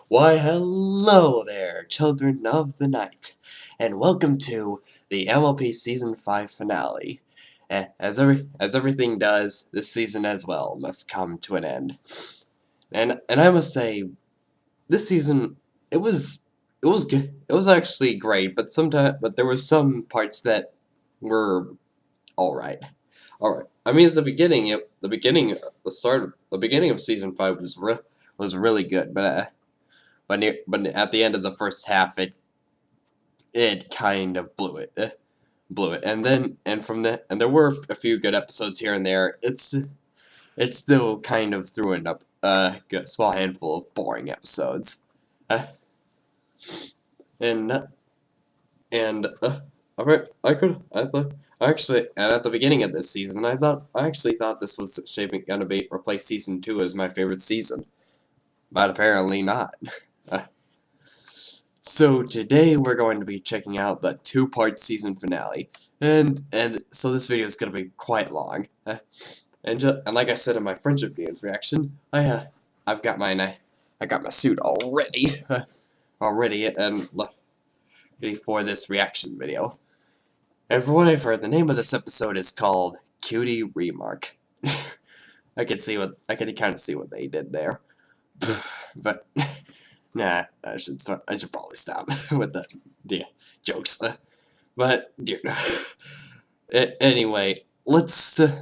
Why, hello there, children of the night, and welcome to the MLP Season 5 finale. As everything does, this season as well must come to an end. And I must say, this season it was good. It was actually great, but there were some parts that were all right. All right. I mean, at the beginning of Season 5 was really good, but at the end of the first half, it kind of blew it, and there were a few good episodes here and there. It still kind of threw in a small handful of boring episodes, uh, and and I thought actually, and at the beginning of this season, I actually thought this was shaping gonna be replace season 2 as my favorite season, but apparently not. So today we're going to be checking out the two-part season finale, and so this video is going to be quite long. And like I said in my friendship games reaction, I've got I got my suit already, and ready for this reaction video. And from what I've heard, the name of this episode is called Cutie Remark. I can kind of see what they did there, but. Nah, I should probably stop with the jokes. But dude, anyway, let's finish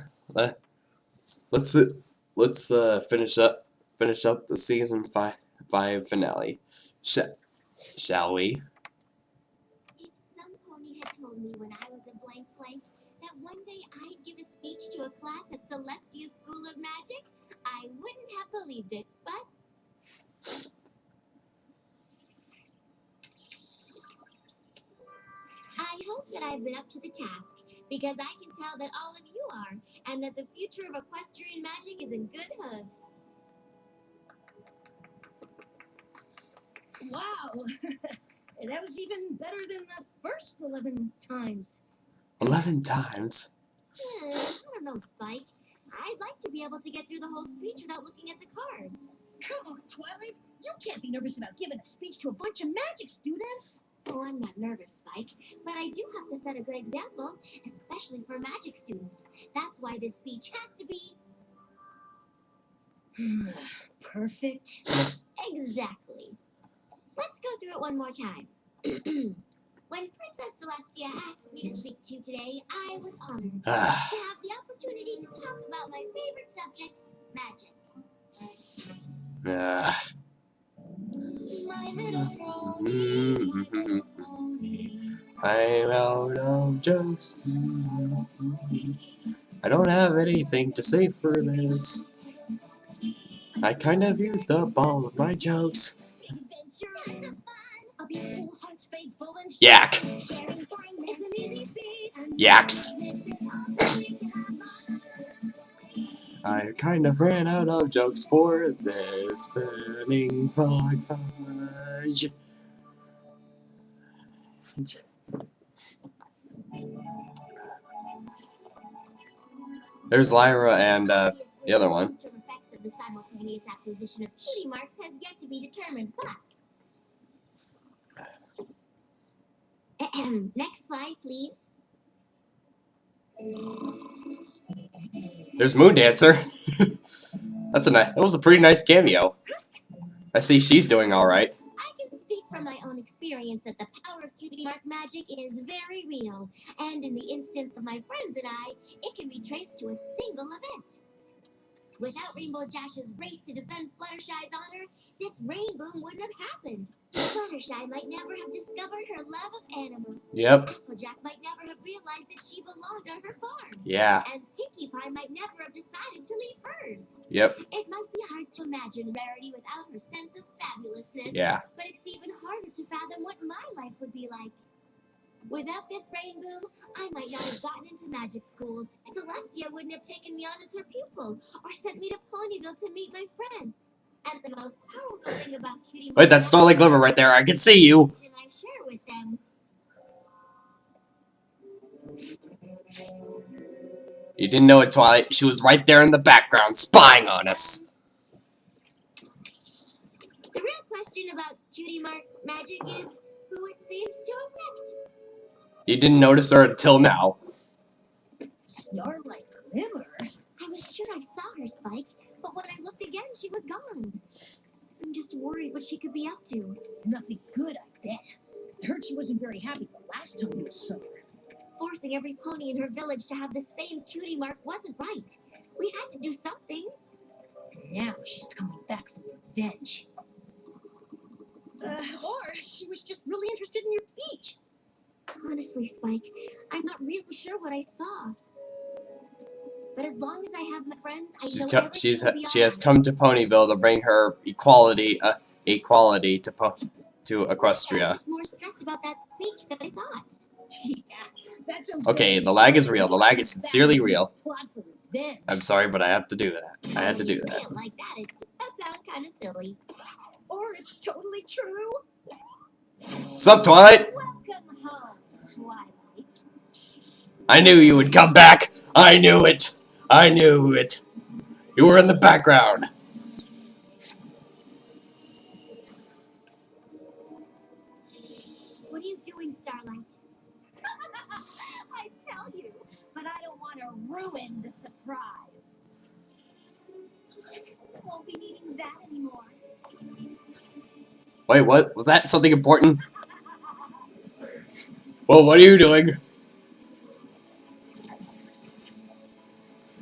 up the season five finale. Shall we? If some pony had told me when I was a blank that one day I'd give a speech to a class at Celestia School of Magic, I wouldn't have believed it, but I hope that I've been up to the task, because I can tell that all of you are, and that the future of equestrian magic is in good hooves. Wow! That was even better than the first 11 times. 11 times? I don't know, Spike. I'd like to be able to get through the whole speech without looking at the cards. Come on, Twilight. You can't be nervous about giving a speech to a bunch of magic students. Oh, I'm not nervous, Spike, but I do have to set a good example, especially for magic students. That's why this speech has to be... Perfect. Exactly. Let's go through it one more time. When Princess Celestia asked me to speak to you today, I was honored to have the opportunity to talk about my favorite subject, magic. My little pony. I'm out of jokes. I don't have anything to say for this. I kind of used up all of my jokes. Yak. Yaks. I kind of ran out of jokes for this burning fog fudge. There's Lyra and the other one. The simultaneous acquisition of cutie marks has yet to be determined, but... Next slide, please. There's Moon Dancer. That was a pretty nice cameo. I see she's doing all right. I can speak from my own experience that the power of cutie mark magic is very real, and in the instance of my friends and I, it can be traced to a single event. Without Rainbow Dash's race to defend Fluttershy's honor, this rainbow wouldn't have happened. Fluttershy might never have discovered her love of animals. Yep. Applejack might never have realized that she belonged on her farm. Yeah. And Pinkie Pie might never have decided to leave hers. Yep. It might be hard to imagine Rarity without her sense of fabulousness. Yeah. But it's even harder to fathom what my life would be like. Without this rainbow, I might not have gotten into magic school. Celestia wouldn't have taken me on as her pupil, or sent me to Ponyville to meet my friends. And the most powerful thing about Cutie... Wait, that's Starlight Glimmer right there. I can see you. I share with them. You didn't know it, Twilight. She was right there in the background, spying on us. The real question question about Cutie Mark magic is who it seems to affect. You didn't notice her until now. Starlight Glimmer? I was sure I saw her, Spike, but when I looked again, she was gone. I'm just worried what she could be up to. Nothing good, I bet. I heard she wasn't very happy the last time we saw her. Forcing every pony in her village to have the same Cutie Mark wasn't right. We had to do something. And now she's coming back for revenge. Or she was just really interested in your speech. Honestly, Spike, I'm not really sure what I saw. But as long as I have my friends, I know everything will be She has alright. come to Ponyville to bring her equality to Equestria. I was more stressed about that speech than I thought. Yeah, that sounds Okay, very the lag is exciting. real. The lag is sincerely real. Plot for revenge. I'm sorry, but I have to do that. I had to do When you that. say it like that, it does sound kind of silly. Or it's totally true. Sup, Twilight? Welcome home, Twilight. I knew you would come back. I knew it. I knew it. You were in the background. What are you doing, Starlight? I tell you, but I don't want to ruin the surprise. Won't be needing that anymore. Wait, what? Was that something important? Well, what are you doing?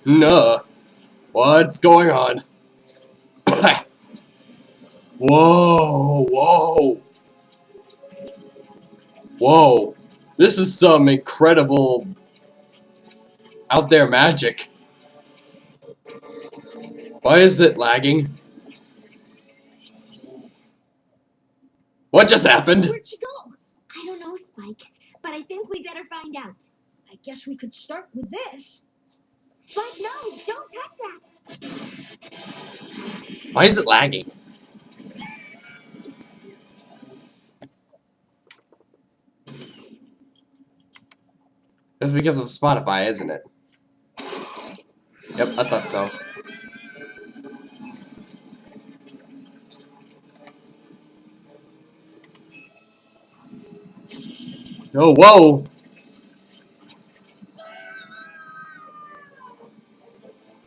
No. What's going on? Whoa, whoa. Whoa. This is some incredible out there magic. Why is it lagging? What just happened? Where'd she go? I don't know, Spike, but I think we better find out. I guess we could start with this. Spike, no, don't touch that. Why is it lagging? That's because of Spotify, isn't it? Yep, I thought so. Oh, whoa!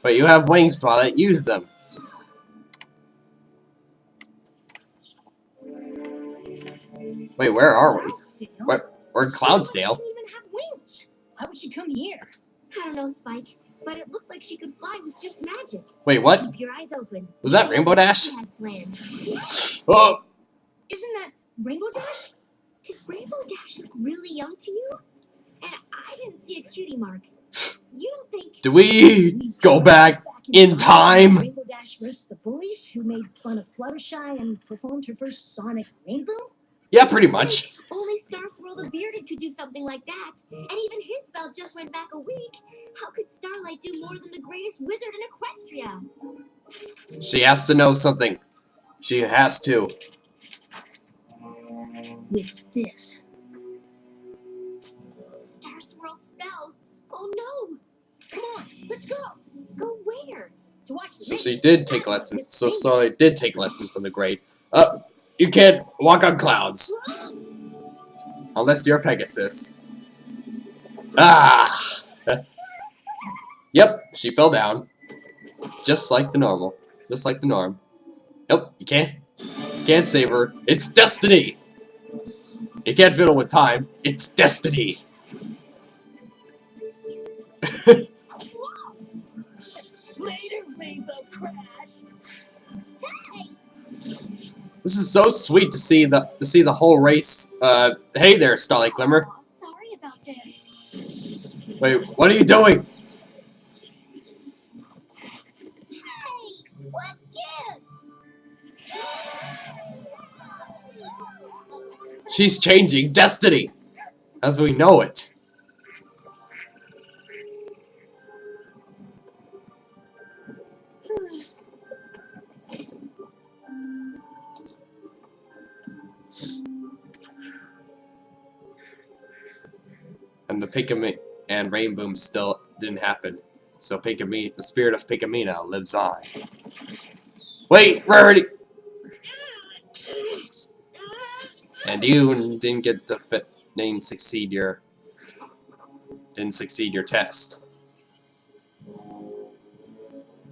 Wait, you have wings, Twilight. Use them. Wait, where are we? Cloudsdale? We're in Cloudsdale. She doesn't even have wings. Why would she come here? I don't know, Spike, but it looked like she could fly with just magic. Wait, what? Keep your eyes open. Was that Rainbow Dash? She has planned. Oh! Isn't that Rainbow Dash? Did Rainbow Dash look really young to you? And I didn't see a Cutie Mark. You don't think... Do we go back in time? Rainbow Dash versus the bullies who made fun of Fluttershy and performed her first Sonic Rainbow? Yeah, pretty much. Only Star Swirl the Bearded could do something like that. And even his spell just went back a week. How could Starlight do more than the greatest wizard in Equestria? She has to know something. She has to. With this. Star Swirl spell? Oh no! Come on, let's go! Go where? To watch the So she did take lessons. So Starlight did take lessons from the great. You can't walk on clouds. Unless you're Pegasus. Ah! Yep, she fell down. Just like the normal. Just like the norm. Nope, you can't. You can't save her. It's destiny! You can't fiddle with time. It's destiny! Later, Rainbow Crash! This is so sweet to see the whole race. Hey there, Starlight Glimmer. Oh, sorry about this. Wait, what are you doing? Hey! What gives? She's changing destiny! As we know it. And the Pikami and Rainboom still didn't happen. So Pikami, the spirit of Pikamina lives on. Wait, Rarity! And you didn't get to didn't succeed your test.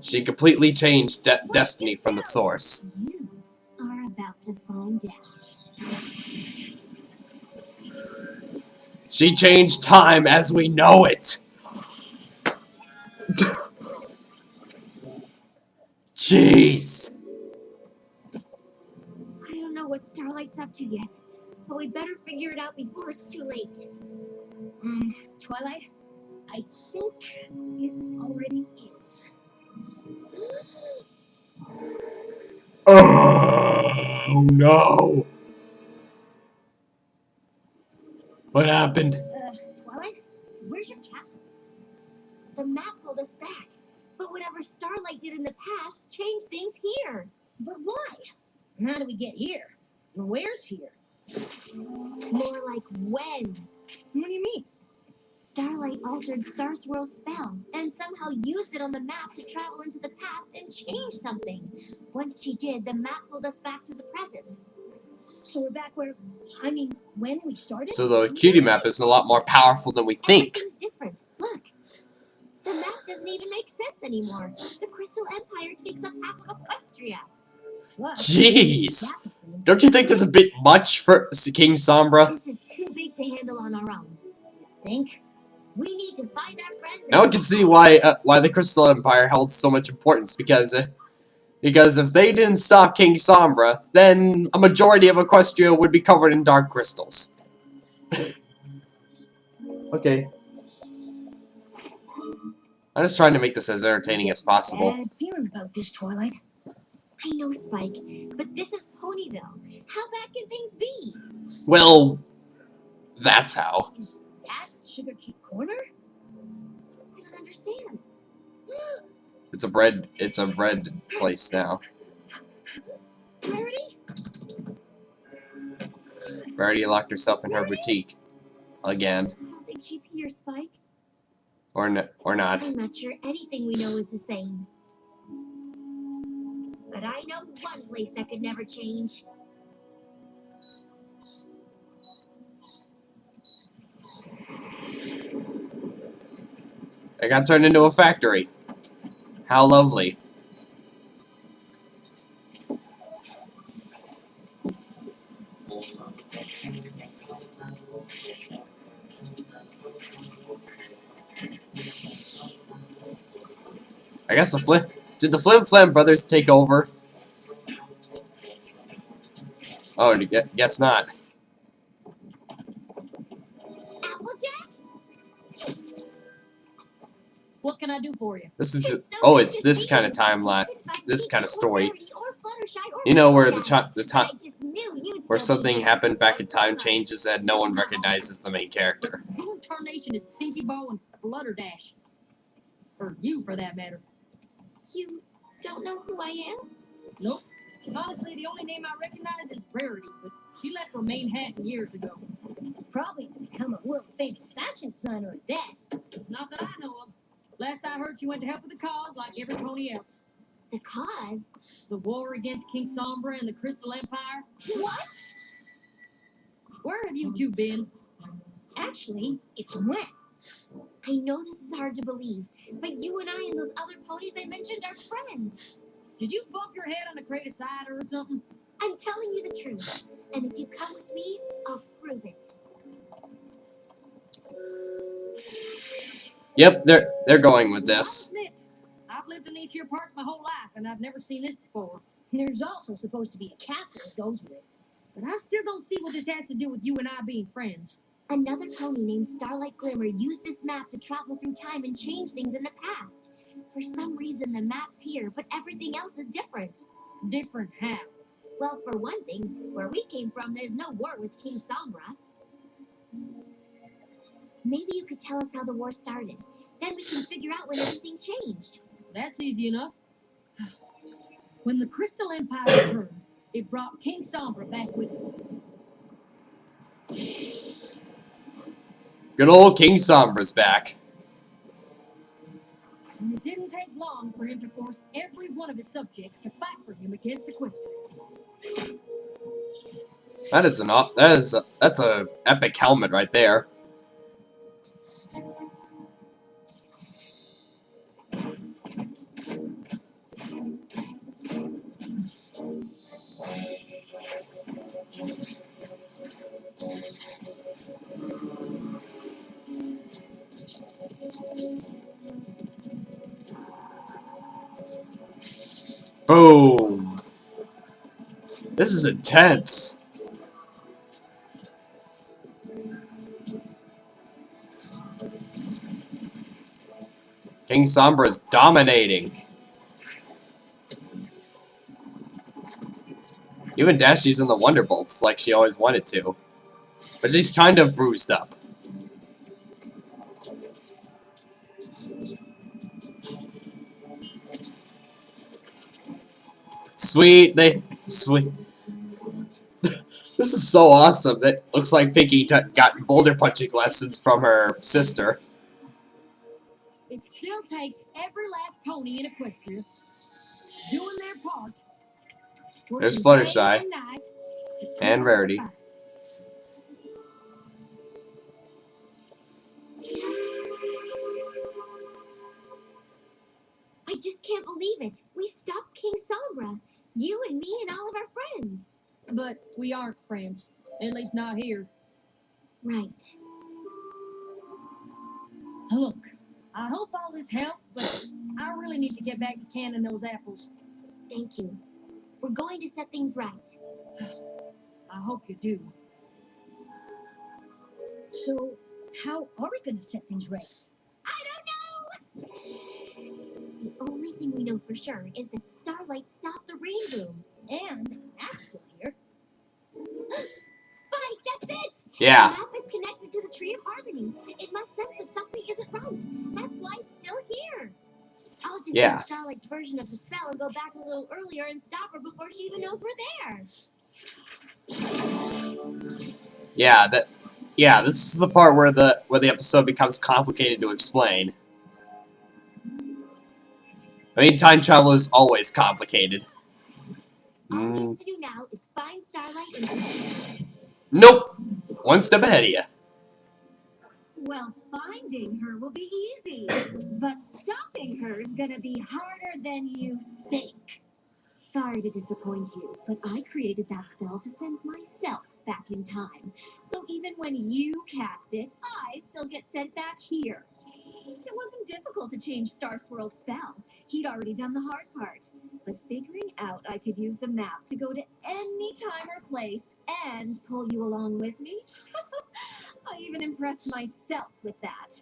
She completely changed destiny from the source. You are about to find out. She changed time as we know it. Jeez. I don't know what Starlight's up to yet, but we better figure it out before it's too late. Twilight, I think it already is. Oh no. What happened? Twilight, where's your castle? The map pulled us back, but whatever Starlight did in the past changed things here. But why? And how do we get here? And where's here? More like when. What do you mean? Starlight altered Star Swirl's spell, and somehow used it on the map to travel into the past and change something. Once she did, the map pulled us back to the present. So we're back where, when we started? So the Cutie map is a lot more powerful than we think. Everything's different. Look. The map doesn't even make sense anymore. The Crystal Empire takes up half of Equestria. Jeez. Don't you think that's a bit much for King Sombra? This is too big to handle on our own. Think? We need to find our friends. Now I can see why the Crystal Empire held so much importance, because if they didn't stop King Sombra, then a majority of Equestria would be covered in dark crystals. Okay. I'm just trying to make this as entertaining as possible. Bad feeling about this, Twilight. I know, Spike, but this is Ponyville. How bad can things be? Well, that's how. Is that Sugar Cake Corner? I don't understand. It's a bread place now. Rarity? Rarity locked herself in her boutique. Again. I don't think she's here, Spike. Or not. I'm not sure anything we know is the same. But I know one place that could never change. I got turned into a factory. How lovely. I guess did the Flim Flam brothers take over? Oh, guess not. Applejack? What can I do for you? This is it's this kind of timeline, this kind of story. You know where where something happened back in time changes and no one recognizes the main character. Who in tarnation is Pinky Bow and Flutterdash? Or you, for that matter. You don't know who I am? Nope. Honestly, the only name I recognize is Rarity, but she left for Manhattan years ago. Probably to become a world-famous fashion designer at that. Not that I know of. Last I heard, she went to help with the cause like every pony else. The cause? The war against King Sombra and the Crystal Empire. What? Where have you two been? Actually, it's wet. I know this is hard to believe, but you and I and those other ponies I mentioned are friends. Did you bump your head on a crate of cider or something? I'm telling you the truth, and if you come with me, I'll prove it. Yep, they're going with this. I'll admit, I've lived in these here parts my whole life, and I've never seen this before. There's also supposed to be a castle that goes with it. But I still don't see what this has to do with you and I being friends. Another pony named Starlight Glimmer used this map to travel through time and change things in the past. For some reason, the map's here, but everything else is different. Different how? Well, for one thing, where we came from, there's no war with King Sombra. Maybe you could tell us how the war started. Then we can figure out when everything changed. That's easy enough. When the Crystal Empire returned, it brought King Sombra back with it. Good old King Sombra's back. And it didn't take long for him to force every one of his subjects to fight for him against Equestria. That's a epic helmet right there. Boom. This is intense. King Sombra is dominating. Even Dashi's in the Wonderbolts like she always wanted to. But she's kind of bruised up. Sweet. This is so awesome. That looks like Pinky got boulder punching lessons from her sister. It still takes every last pony in Equestria doing their part. There's working Fluttershy day and night to keep and up Rarity. the fight. I just can't believe it. We stopped King Sombra. You and me and all of our friends. But we aren't friends. At least not here. Right. Look, I hope all this helped, but I really need to get back to canning those apples. Thank you. We're going to set things right. I hope you do. So, how are we going to set things right? I don't know! The only thing we know for sure is that Starlight stopped the rain boom. And I'm still here. Spike, that's it! Yeah. The map is connected to the Tree of Harmony. It must sense that something isn't right. That's why it's still here. I'll just use Starlight's version of the spell and go back a little earlier and stop her before she even knows we're there. Yeah, this is the part where the episode becomes complicated to explain. I mean, time travel is always complicated. All we have to do now is find Starlight and... Nope! One step ahead of you. Well, finding her will be easy, but stopping her is gonna be harder than you think. Sorry to disappoint you, but I created that spell to send myself back in time. So even when you cast it, I still get sent back here. It wasn't difficult to change Star Swirl's spell. He'd already done the hard part. But figuring out I could use the map to go to any time or place and pull you along with me? I even impressed myself with that.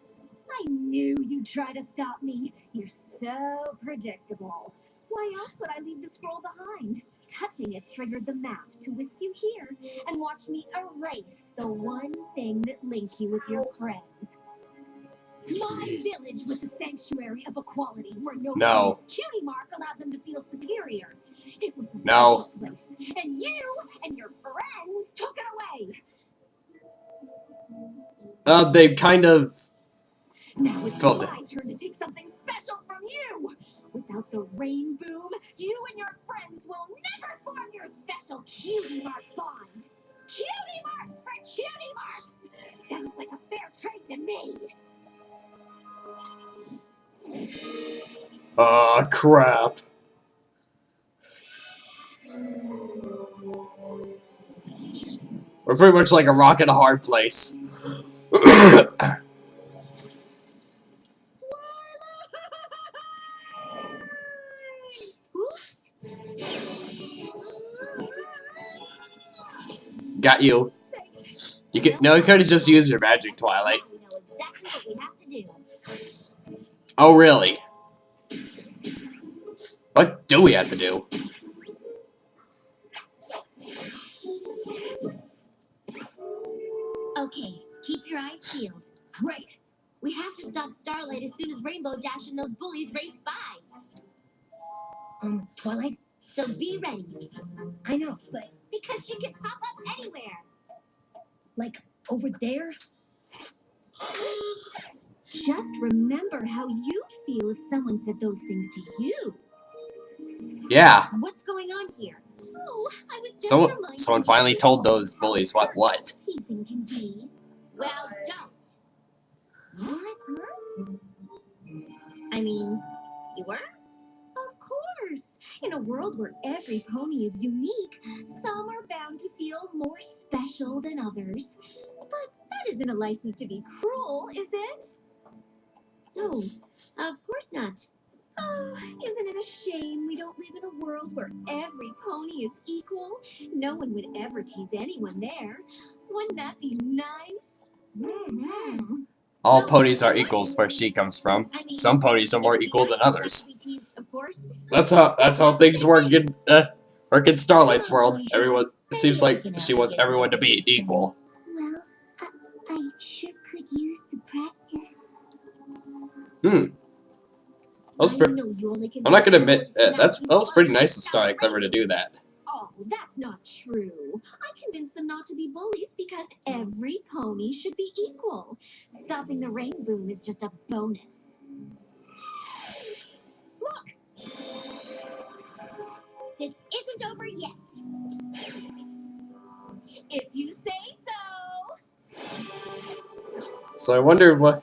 I knew you'd try to stop me. You're so predictable. Why else would I leave the scroll behind? Touching it triggered the map to whisk you here and watch me erase the one thing that linked you with your friends. My village was a sanctuary of equality where nobody's cutie mark allowed them to feel superior. It was a special place, and you and your friends took it away. They kind of... Now it's felt my turn to take something special from you. Without the rain boom, you and your friends will never form your special cutie mark bond. Cutie marks for cutie marks! Sounds like a fair trade to me. crap. We're pretty much like a rock in a hard place. Got you. You could you could have just used your magic, Twilight. We know exactly what we have to do. Oh really? What do we have to do? Okay, keep your eyes peeled. Great. We have to stop Starlight as soon as Rainbow Dash and those bullies race by. Twilight? So be ready. I know, but Because she can pop up anywhere. like over there? Just remember how you'd feel if someone said those things to you. Yeah. What's going on here? Oh, I was just reminded Someone finally told those bullies what. teasing can be. Well, don't. What? I mean, you were? Of course. In a world where every pony is unique, some are bound to feel more special than others. But that isn't a license to be cruel, is it? No, of course not. Oh, isn't it a shame we don't live in a world where every pony is equal? No one would ever tease anyone there. Wouldn't that be nice? Mm-hmm. All ponies are equals where she comes from. I mean, Some ponies are more it'd be equal than nice others. to be teased, of course. That's how things work in Starlight's world. Everyone, it seems like she wants everyone to be equal. Well, I sure could use the practice. That was I pretty. know you only can I'm not gonna admit that that was pretty nice of Starlight Clever to do that. Oh, that's not true. I convinced them not to be bullies because every pony should be equal. Stopping the rain boom is just a bonus. This isn't over yet. If you say so. So I wonder what.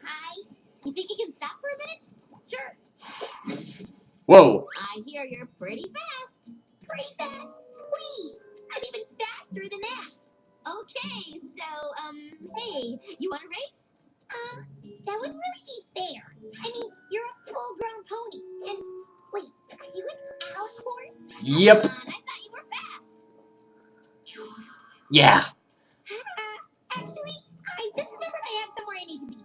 Hi. You think you can stop for a minute? Sure. Whoa! I hear you're pretty fast. Pretty fast? Please. I'm even faster than that. Okay, so, hey, you want to race? That wouldn't really be fair. I mean, you're a full-grown pony. And, wait, are you an alicorn? Yep. Come on, I thought you were fast. Yeah. Actually, I just remembered I have somewhere I need to be.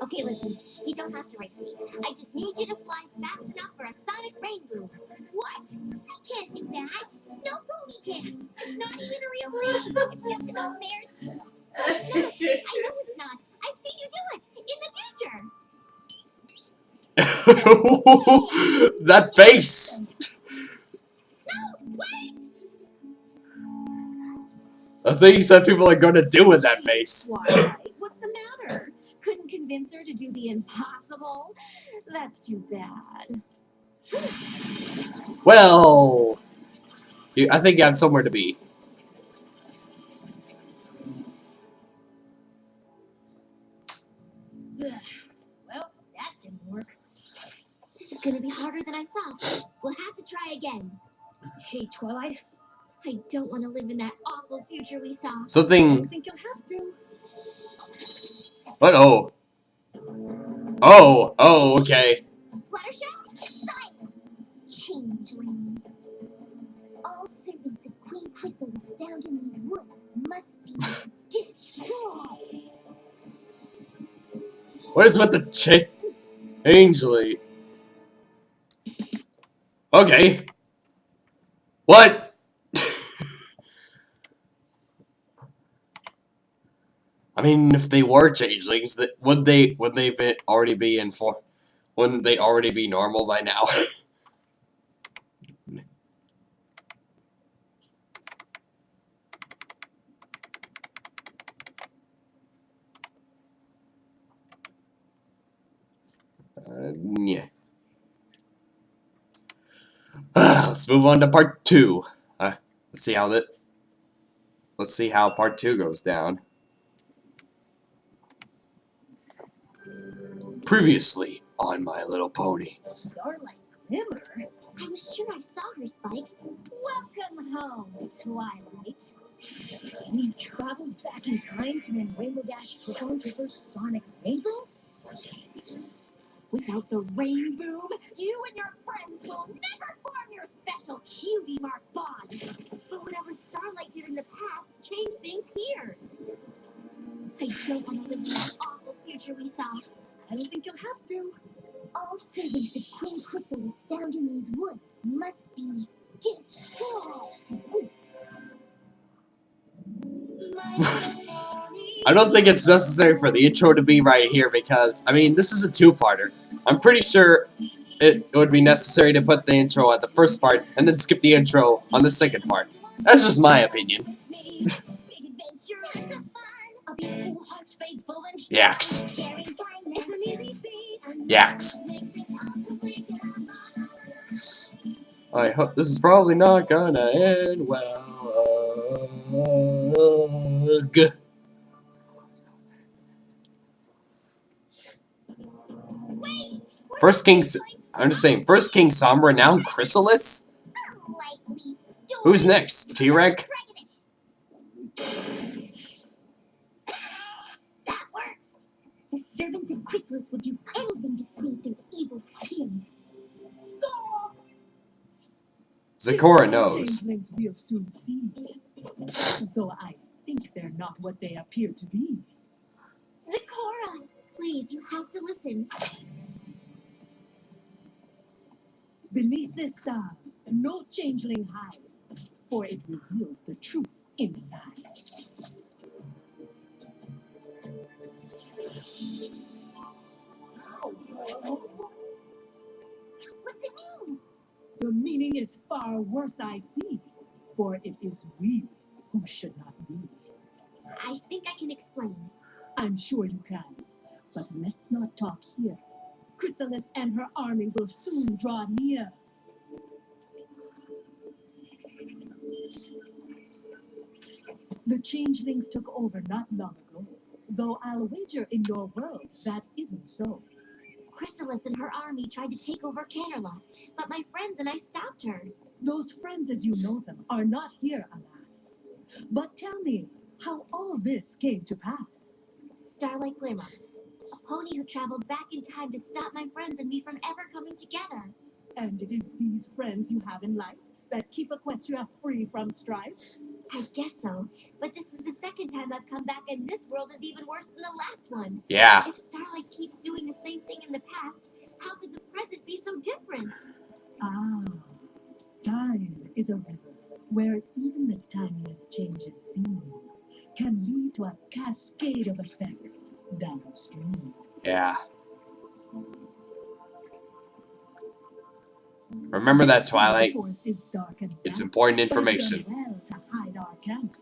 Okay, listen, you don't have to race me. I just need you to fly fast enough for a sonic rain boom. What? I can't do that. No pony can. It's not even a real thing. It's just about bears. I know it's not. I've seen you do it in the future. That face. No, wait! The things that people are gonna do with that face. Why? What's the matter? Couldn't convince her to do the impossible? That's too bad. Well, I think you have somewhere to be. Well, that didn't work. This is gonna be harder than I thought. We'll have to try again. Hey, Twilight. I don't want to live in that awful future we saw. I Something. don't think you'll have to. What? Oh. Oh, okay. Fluttershy? Silence! Changeling. All servants of Queen Chrysalis found in these woods must be destroyed. What is with the changeling? Okay. What? I mean, if they were changelings, wouldn't they already be wouldn't they already be normal by now? Yeah. Let's move on to part 2. Let's see how part 2 goes down. Previously on My Little Pony. Starlight Glimmer? I'm sure I saw her, Spike. Welcome home, Twilight. We traveled back in time to when Rainbow Dash took on her sonic rainbow? Without the rain boom, you and your friends will never form your special Cutie Mark bond. But whatever Starlight did in the past changed things here. I don't want to live in that awful future we saw. I don't think you'll have to. All servants of Queen Chrysalis found in these woods must be destroyed. I don't think it's necessary for the intro to be right here because, I mean, this is a two-parter. I'm pretty sure it would be necessary to put the intro at the first part and then skip the intro on the second part. That's just my opinion. faithful and Yaks. Sharing kindness is an easy feat. Yaks. I hope this is probably not gonna end well. First King. I'm just saying. First King Sombra, now Chrysalis. Who's next? T-Rex. That works. The servants of Chrysalis would do anything to save their evil skins. Stop! Zecora knows. Changelings we'll soon see. Though I think they're not what they appear to be. Zecora, please, you have to listen. Beneath this sun, no changeling hides, for it reveals the truth inside. What's it mean? The meaning is far worse, I see, for it is we who should not be. I think I can explain. I'm sure you can, but let's not talk here. Chrysalis and her army will soon draw near. The changelings took over not long ago, though I'll wager in your world that isn't so. Chrysalis and her army tried to take over Canterla, but my friends and I stopped her. Those friends as you know them are not here, alas. But tell me how all this came to pass. Starlight Glimmer, a pony who traveled back in time to stop my friends and me from ever coming together. And it is these friends you have in life that keep Equestria free from strife? I guess so, but this is the second time I've come back and this world is even worse than the last one. Yeah. If Starlight keeps doing the same thing in the past, how could the present be so different? Ah, time is a river where even the tiniest changes seen can lead to a cascade of effects downstream. Yeah. Remember that, Twilight. The forest is dark and It's damp, important but it's information. done well to hide our camp.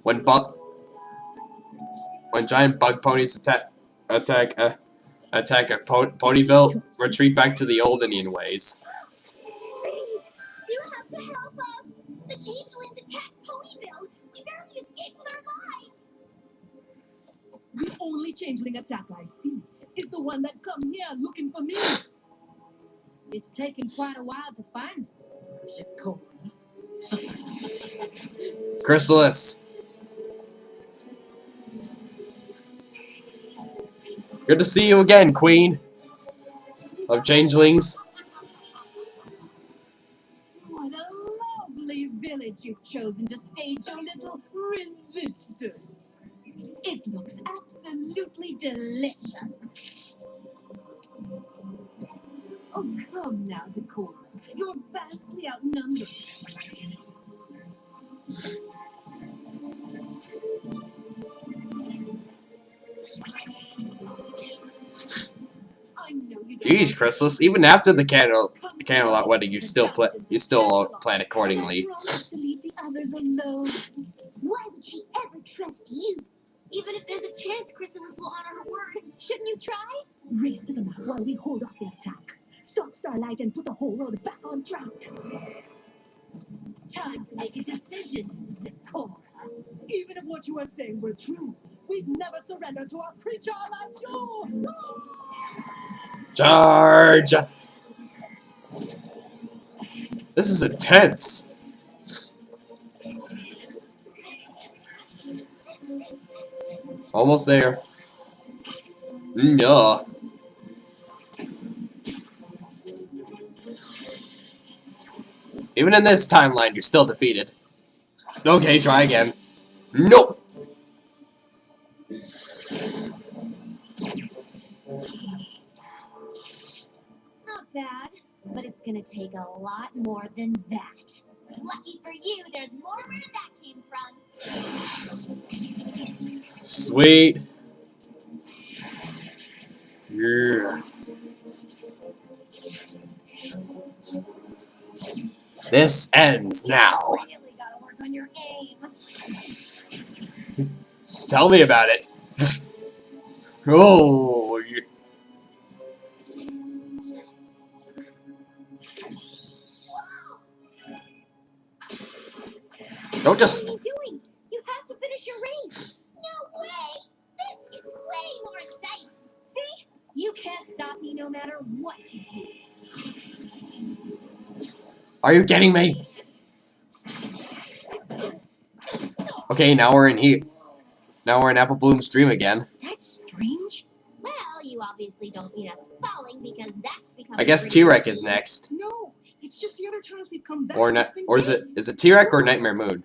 When giant bug ponies attack a Ponyville, retreat back to the old Indian ways. Please, you have to help us! The changelings attacked Ponyville! We barely escaped with our lives! The only changeling attack I see is the one that come here looking for me. It's taken quite a while to find Zecora. Chrysalis. Good to see you again, Queen of Changelings. What a lovely village you've chosen to stage your little resistance. It looks absolutely delicious. Oh, come now, Zecora. You're vastly outnumbered. I know you don't Jeez, like Chrysalis. Even after the Candlelight wedding, you still plan accordingly. promise to leave the others alone. Why would she ever trust you? Even if there's a chance Chrysalis will honor her word, shouldn't you try? Race to the map while we hold off the attack. Stop Starlight and put the whole world back on track. Time to make a decision, Zecora. Even if what you are saying were true, we'd never surrender to a creature like you. Charge! This is intense. Almost there. No. Even in this timeline, you're still defeated. Okay, try again. Nope. Not bad, but it's gonna take a lot more than that. Lucky for you, there's more where that came from. Sweet. Yeah. This ends now. Really gotta work on your aim. Tell me about it. Oh, don't just. What are you doing? You have to finish your race. No way! This is way more exciting. See? You can't stop me no matter what you do. Are you kidding me? Okay, now we're in here. Now we're in Apple Bloom's dream again. That's strange. Well, you obviously don't need us falling because that's becoming I guess pretty T-Rex is next. No, it's just the other times we've come back. Or is it T-Rex or Nightmare Moon?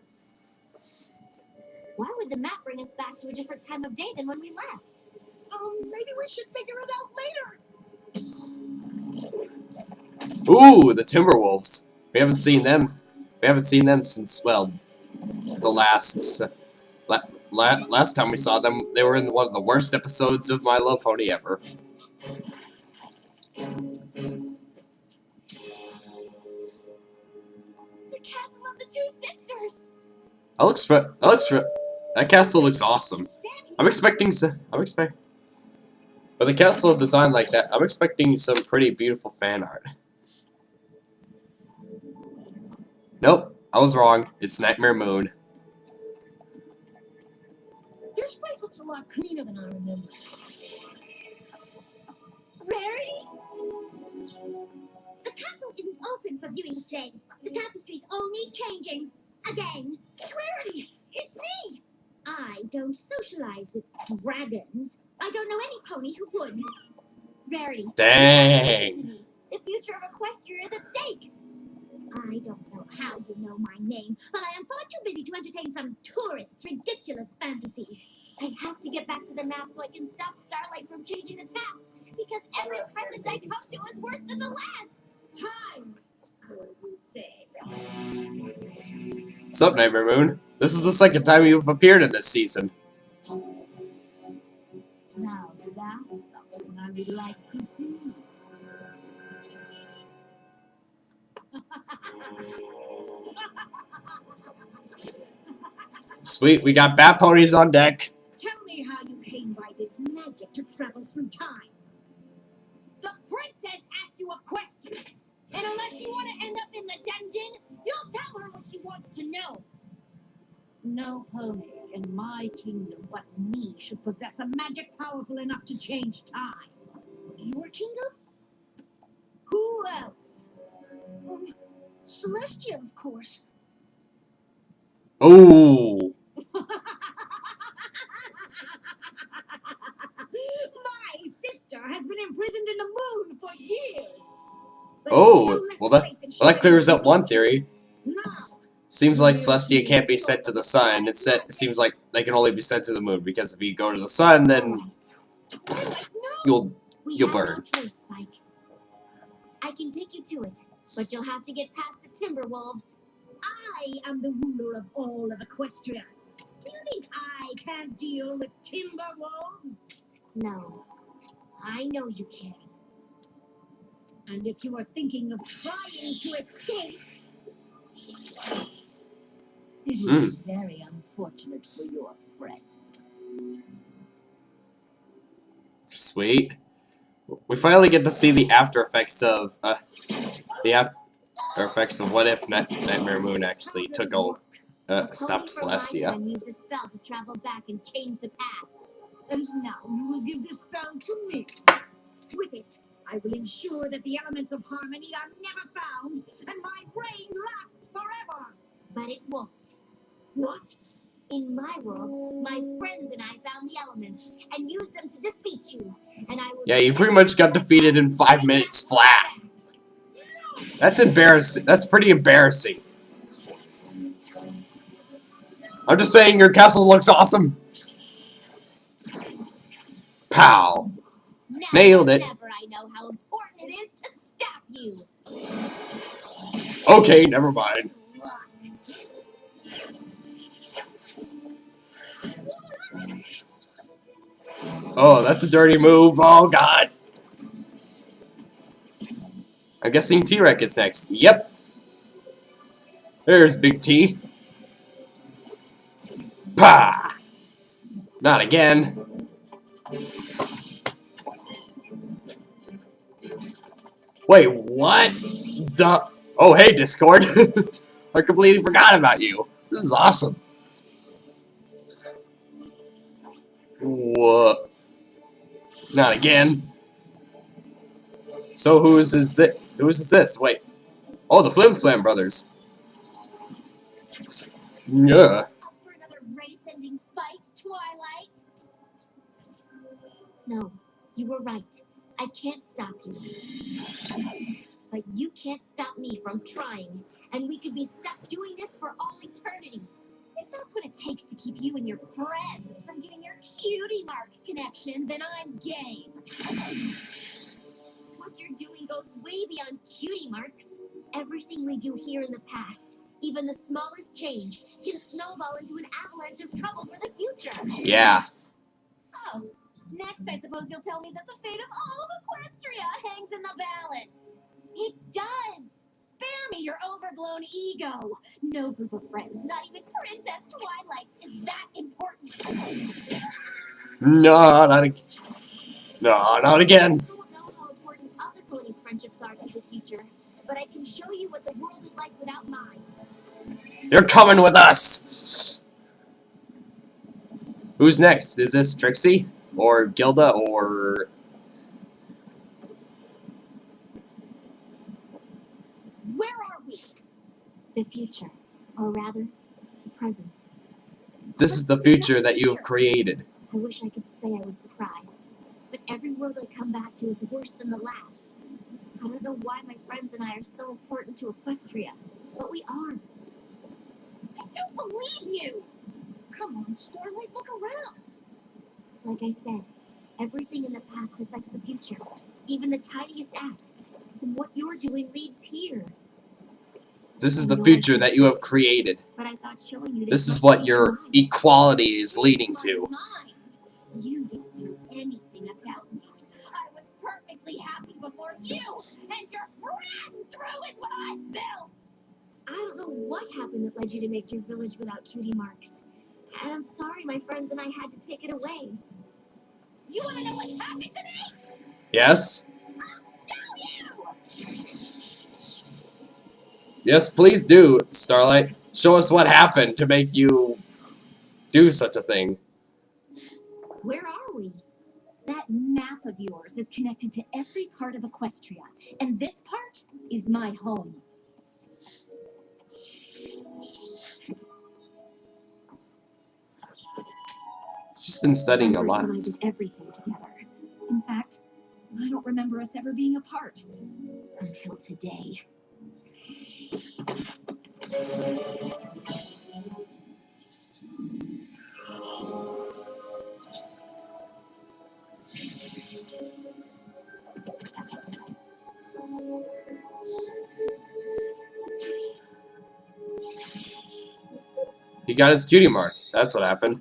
Why would the map bring us back to a different time of day than when we left? Maybe we should figure it out later. Ooh, the Timberwolves. We haven't seen them. We haven't seen them since, well, the last time we saw them. They were in one of the worst episodes of My Love Pony ever. The castle of the two sisters. That castle looks awesome. With a castle designed like that, I'm expecting some pretty beautiful fan art. Nope, I was wrong. It's Nightmare Moon. This place looks a lot cleaner than I remember. Rarity? The castle isn't open for viewing today. The tapestry's only changing. Again. Rarity, it's me. I don't socialize with dragons. I don't know any pony who would. Rarity. Dang. Listen to me. The future of Equestria is at stake. I don't know how you know my name, but I am far too busy to entertain some tourist's ridiculous fantasies. I have to get back to the map so I can stop Starlight from changing the path, because every present I come to is worse than the last. Time, what you say. What's up, Nightmare Moon? This is the second time you've appeared in this season. Now that's something I would like to see. Sweet, we got bat ponies on deck. Tell me how you came by this magic to travel through time. The princess asked you a question, and unless you want to end up in the dungeon, you'll tell her what she wants to know. No pony in my kingdom but me should possess a magic powerful enough to change time. Your kingdom? Who else? Celestia, of course. Oh, My sister has been imprisoned in the moon for years. But oh, no less well that safe than she that is clears in up one theory. Now, Seems like Celestia can't be sent to the sun. It seems like they can only be sent to the moon, because if you go to the sun, then you'll We You'll have no burn. choice, Spike. I can take you to it, but you'll have to get past the Timberwolves. I am the ruler of all of Equestria. Do you think I can't deal with Timberwolves? No, I know you can. And if you are thinking of trying to escape, it will be very unfortunate for your friend. Sweet. We finally get to see the after effects of what if Nightmare Moon actually stopped Celestia. And use a spell to travel back and change the past. And now you will give this spell to me. With it, I will ensure that the elements of harmony are never found, and my reign lasts forever. But it won't. What? In my world, my friends and I found the elements and used them to defeat you. And I will. Yeah, you pretty much got defeated in 5 minutes flat. That's embarrassing. That's pretty embarrassing. I'm just saying your castle looks awesome. Pow. Now Nailed it. Never I know how important it is to stop you. Okay, never mind. Oh, that's a dirty move. Oh, God. I'm guessing T-Rex is next. Yep. There's Big T. Pah! Not again. Wait, what? Duh. Oh, hey, Discord. I completely forgot about you. This is awesome. What? Not again. So who is this? Who is this? Wait. Oh, the Flim Flam brothers. Yeah. Up for another race-ending fight, Twilight? No, you were right. I can't stop you. But you can't stop me from trying. And we could be stuck doing this for all eternity. If that's what it takes to keep you and your friends from getting your cutie mark connection, then I'm game. What you're doing goes way beyond cutie marks. Everything we do here in the past, even the smallest change, can snowball into an avalanche of trouble for the future. Yeah. Oh, next I suppose you'll tell me that the fate of all of Equestria hangs in the balance. It does. Spare me your overblown ego. No group of friends, not even Princess Twilight's, is that important. No, not again. No, not again. I don't know how important other ponies' friendships are to the future, but I can show you what the world is like without mine. You're coming with us. Who's next? Is this Trixie? Or Gilda? Or... Where are we? The future, or rather, the present. This is the future that you have created. I wish I could say I was surprised, but every world I come back to is worse than the last. I don't know why my friends and I are so important to Equestria, but we are. I don't believe you. Come on, Starlight, look around. Like I said, everything in the past affects the future, even the tiniest act. And what you're doing leads here. This is the future that you have created. But I thought showing you This is what your equality is leading to. You don't know anything about me. I was perfectly happy before you and your friends ruined what I built. I don't know what happened that led you to make your village without cutie marks. And I'm sorry my friends and I had to take it away. You want to know what happened to me? Yes? I'll show you. Yes, please do, Starlight. Show us what happened to make you do such a thing. Where are we? That map of yours is connected to every part of Equestria, and this part is my home. She's been studying a Summers lot. and I did everything together. In fact, I don't remember us ever being apart until today. He got his cutie mark. That's what happened.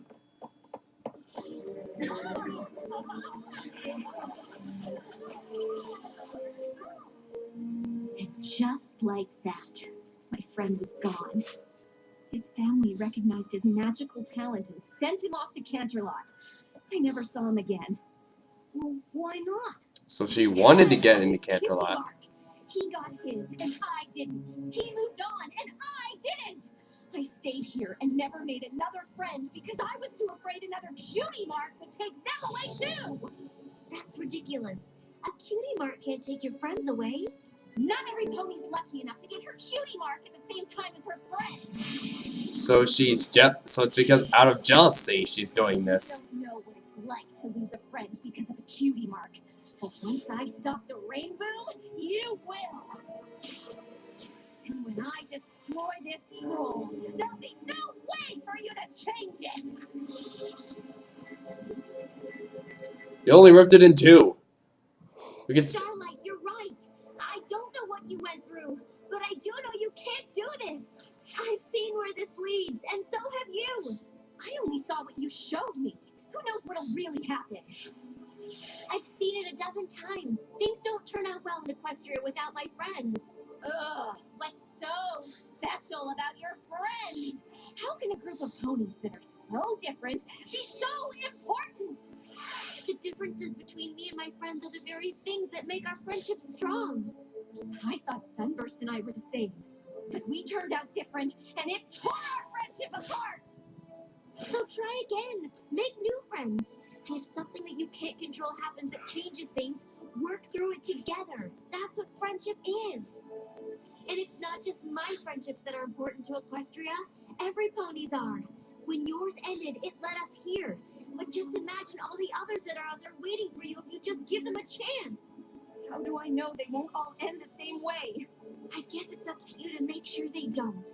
And just like that, my friend was gone. His family recognized his magical talent and sent him off to Canterlot. I never saw him again. Well, why not? So she wanted to get into Cutie Canterlot. mark. He got his, and I didn't. He moved on, and I didn't. I stayed here and never made another friend because I was too afraid another cutie mark would take them away too. That's ridiculous. A cutie mark can't take your friends away. Not every pony's lucky enough to get her cutie mark at the same time as her friend. So so it's because out of jealousy she's doing this. I don't know what it's like to lose a friend because of a cutie mark. But once I stop the rainbow, you will. And when I destroy this scroll, there'll be no way for you to change it. You only ripped it in two. We can. Starlight, you're right. I don't know what you went through, but I do know you can't do this. I've seen where this leads, and so have you. I only saw what you showed me. Who knows what'll really happen? I've seen it a dozen times. Things don't turn out well in Equestria without my friends. Ugh, what's so special about your friends? How can a group of ponies that are so different be so important? The differences between me and my friends are the very things that make our friendship strong. I thought Sunburst and I were the same, but we turned out different, and it tore our friendship apart. So try again. Make new friends. And if something that you can't control happens that changes things, work through it together. That's what friendship is. And it's not just my friendships that are important to Equestria. Every pony's are. When yours ended, it led us here. But just imagine all the others that are out there waiting for you if you just give them a chance. How do I know they won't all end the same way? I guess it's up to you to make sure they don't.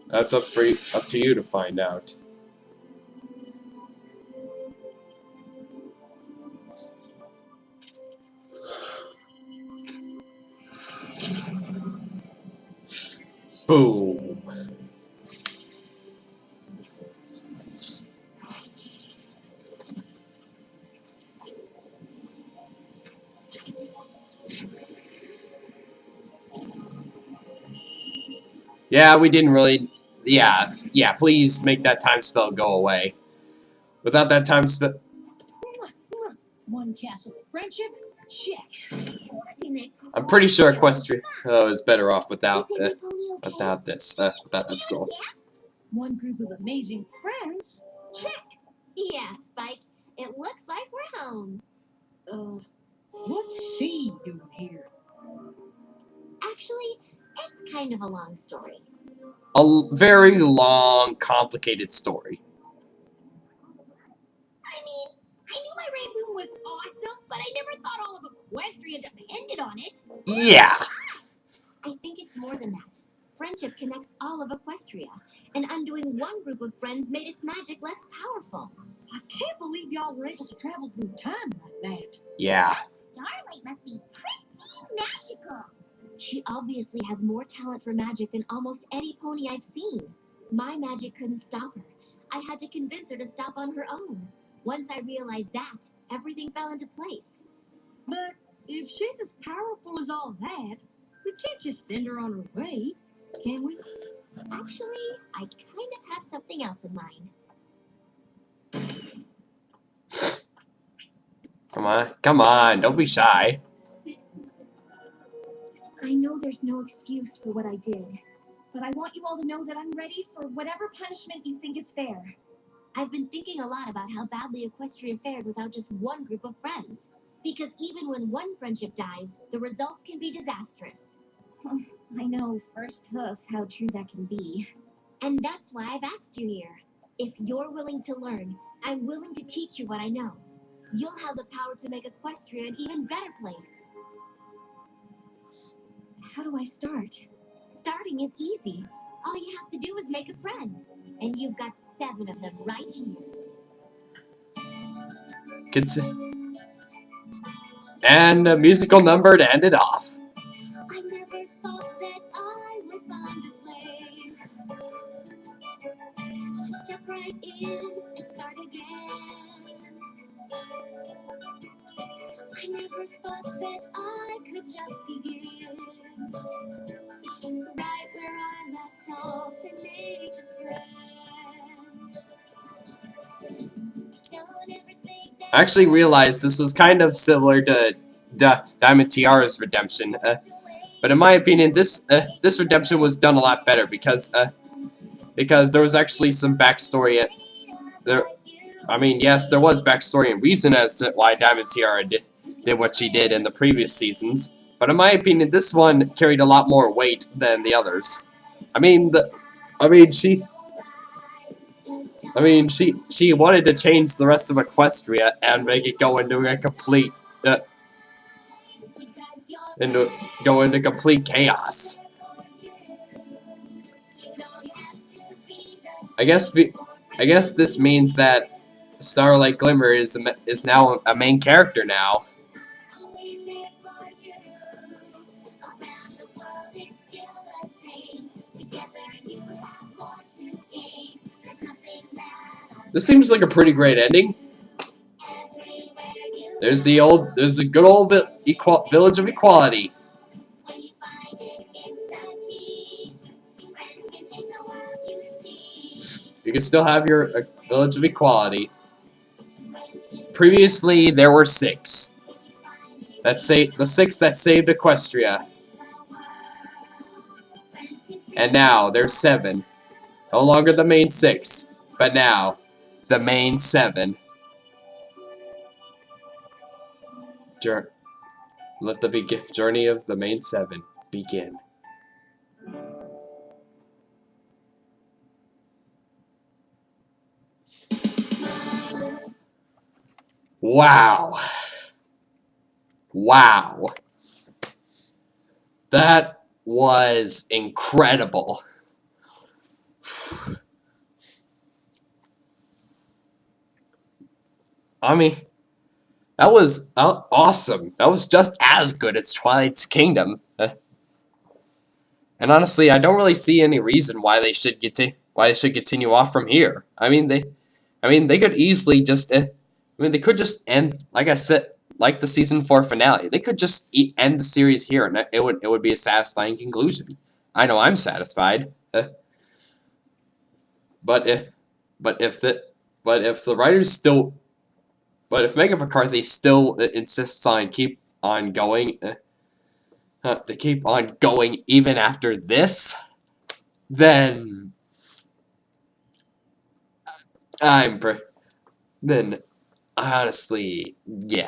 That's up to you to find out. Boom. Yeah, we didn't really... Yeah, please make that time spell go away. Without that time spell... One castle of friendship, check. I'm pretty sure Equestria is better off without Is every pony okay? without that scroll. One group of amazing friends, check. Yeah, Spike. It looks like we're home. What's she doing here? Actually, it's kind of a long story. Very long, complicated story. I mean, I knew my rainboom was awesome, but I never thought all of Equestria depended on it. Yeah. I think it's more than that. Friendship connects all of Equestria, and undoing one group of friends made its magic less powerful. I can't believe y'all were able to travel through time like that. Yeah. That Starlight must be pretty magical. She obviously has more talent for magic than almost any pony I've seen. My magic couldn't stop her. I had to convince her to stop on her own. Once I realized that, everything fell into place. But if she's as powerful as all that, we can't just send her on her way, can we? Actually, I kind of have something else in mind. Come on, don't be shy. I know there's no excuse for what I did, but I want you all to know that I'm ready for whatever punishment you think is fair. I've been thinking a lot about how badly Equestria fared without just one group of friends. Because even when one friendship dies, the results can be disastrous. I know firsthand how true that can be. And that's why I've asked you here. If you're willing to learn, I'm willing to teach you what I know. You'll have the power to make Equestria an even better place. How do I start? Starting is easy. All you have to do is make a friend. And you've got 7 of them right here. And a musical number to end it off. I never thought that I would find a place to step right in and start again. I never thought that I could just begin right where I left off and make a friend. Done everything that I actually realized this was kind of similar to Diamond Tiara's redemption, but in my opinion, this redemption was done a lot better because there was actually some backstory. I mean, yes, there was backstory and reason as to why Diamond Tiara did what she did in the previous seasons, but in my opinion, this one carried a lot more weight than the others. She wanted to change the rest of Equestria and make it go into a complete complete chaos. I guess this means that Starlight Glimmer is now a main character now. This seems like a pretty great ending. There's the good old village of equality. You can still have your Village of Equality. Previously, there were 6. The 6 that saved Equestria. And now, there's 7. No longer the main 6, but now, the main 7. Let the journey of the main 7 begin. Wow. Wow. That was incredible. I mean, that was awesome. That was just as good as Twilight's Kingdom. And honestly, I don't really see any reason why they should continue off from here. I mean, they could easily just they could just end, like I said, like the season 4 finale. They could just end the series here, and it would be a satisfying conclusion. I know I'm satisfied. But if Megan McCarthy still insists on keep on going even after this, then honestly, yeah.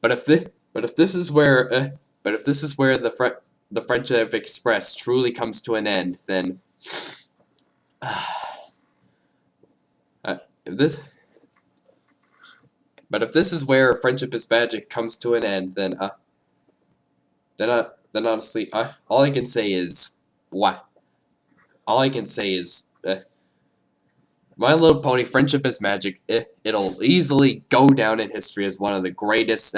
But if this is where the Friendship Express truly comes to an end, then if this is where Friendship is Magic comes to an end, then honestly, all I can say is what? All I can say is My Little Pony Friendship is Magic. It'll easily go down in history as one of the greatest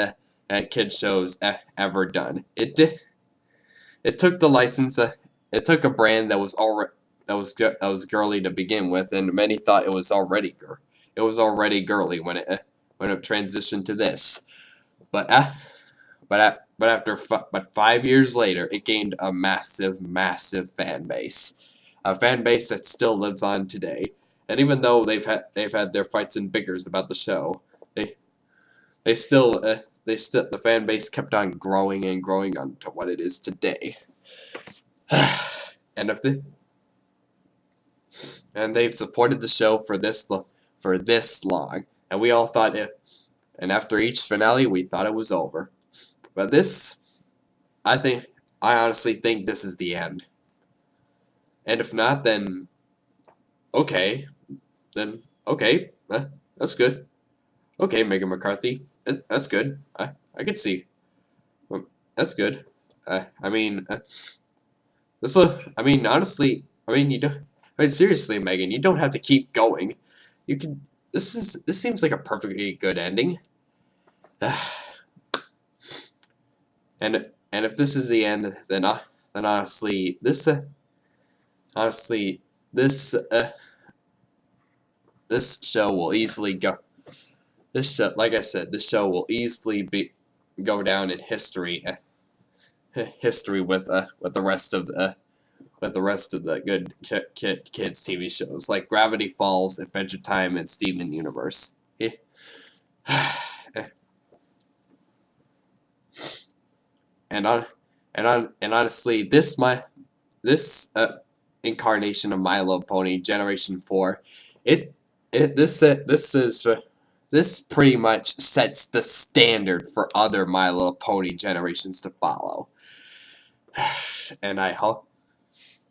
kid shows ever done. It took the license. It took a brand that was girly to begin with, and many thought it was already girly when it transitioned to this. But 5 years later, it gained a massive fan base, a fan base that still lives on today. And even though they've had their fights and bickers about the show, the fan base kept on growing and growing on to what it is today. And they've supported the show for this long, and we all thought and after each finale, we thought it was over. But I honestly think this is the end. And if not, then okay. That's good. Okay, Megan McCarthy, that's good. I could see. That's good. Honestly, seriously, Megan, you don't have to keep going. You can. This seems like a perfectly good ending. And if this is the end, then honestly, this show will easily go. Like I said, this show will easily go down in history. History with the rest of the good kids TV shows like Gravity Falls, Adventure Time, and Steven Universe. And honestly, this incarnation of My Little Pony Generation 4, this pretty much sets the standard for other My Little Pony generations to follow. And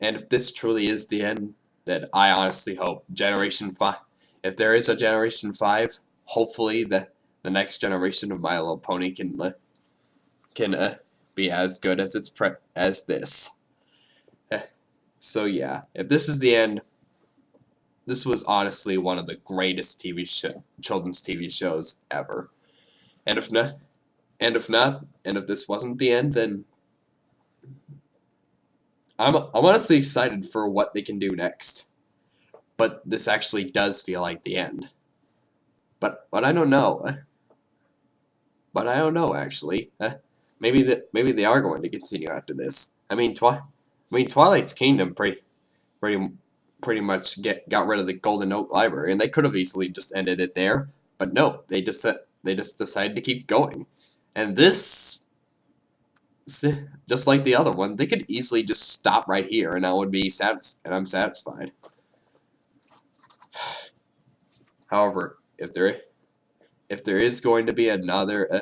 if this truly is the end, then I honestly hope Generation 5, if there is a Generation 5, hopefully the next generation of My Little Pony can be as good as as this. So yeah, if this is the end, this was honestly one of the greatest children's TV shows ever. And if this wasn't the end, then I'm honestly excited for what they can do next. But this actually does feel like the end. But I don't know. But I don't know actually. Maybe they are going to continue after this. Twilight's Kingdom pretty pretty much got rid of the Golden Oak Library, and they could have easily just ended it there, but no, they just decided to keep going. And this, just like the other one, they could easily just stop right here, and I would be I'm satisfied. However, if there is going to be another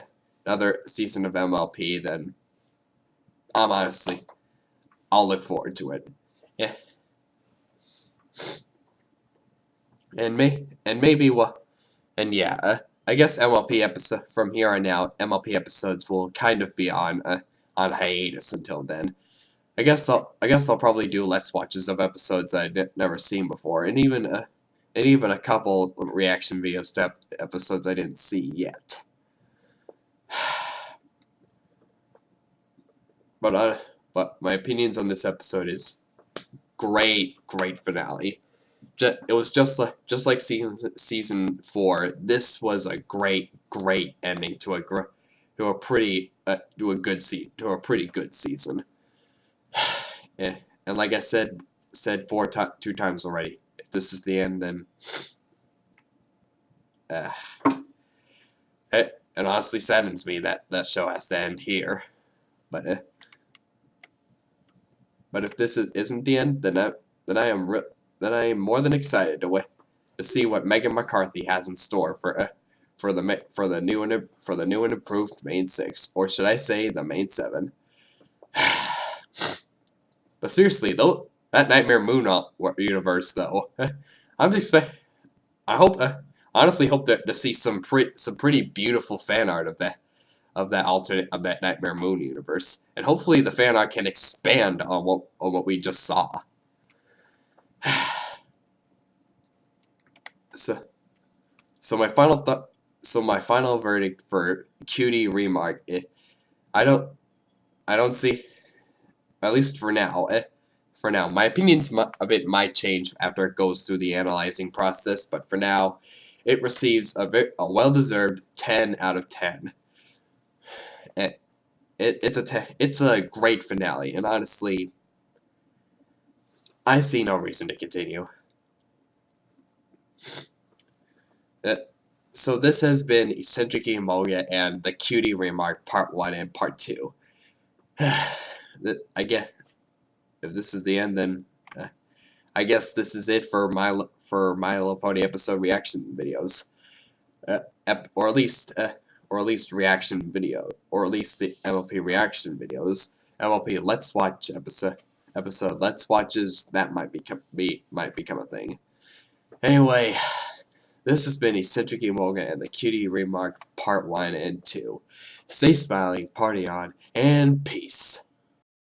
season of MLP, then I'll look forward to it. Yeah. And maybe I guess MLP episode from here on out, MLP episodes will kind of be on hiatus until then. I guess I'll probably do let's watches of episodes I've never seen before, and even a couple reaction videos to episodes I didn't see yet. But my opinions on this episode is great finale. It was just like season 4. This was a great ending to a pretty good season. And like I said 2 times already, if this is the end, then it honestly saddens me that show has to end here. But if this isn't the end, then I am more than excited to see what Megan McCarthy has in store for the new and improved Main 6, or should I say the Main 7. But seriously, though, that Nightmare Moon universe, though, honestly hope to see some pretty beautiful fan art of that Nightmare Moon universe, and hopefully the fan art can expand on what we just saw. So my final verdict for Cutie Remark, I don't see, at least for now. My opinions a bit might change after it goes through the analyzing process, but for now, it receives a well-deserved 10 out of 10. And it's a great finale, and honestly, I see no reason to continue. So this has been Eccentric Moga and the Cutie Remark Part 1 and Part 2. I guess if this is the end, then I guess this is it for My Little Pony episode reaction videos, or at least reaction video, or at least the MLP reaction videos. MLP Let's Watch episode Let's Watches, that might become a thing. Anyway, this has been Eccentric Moga and the Cutie Remark Part 1 and 2. Stay smiling, party on, and peace.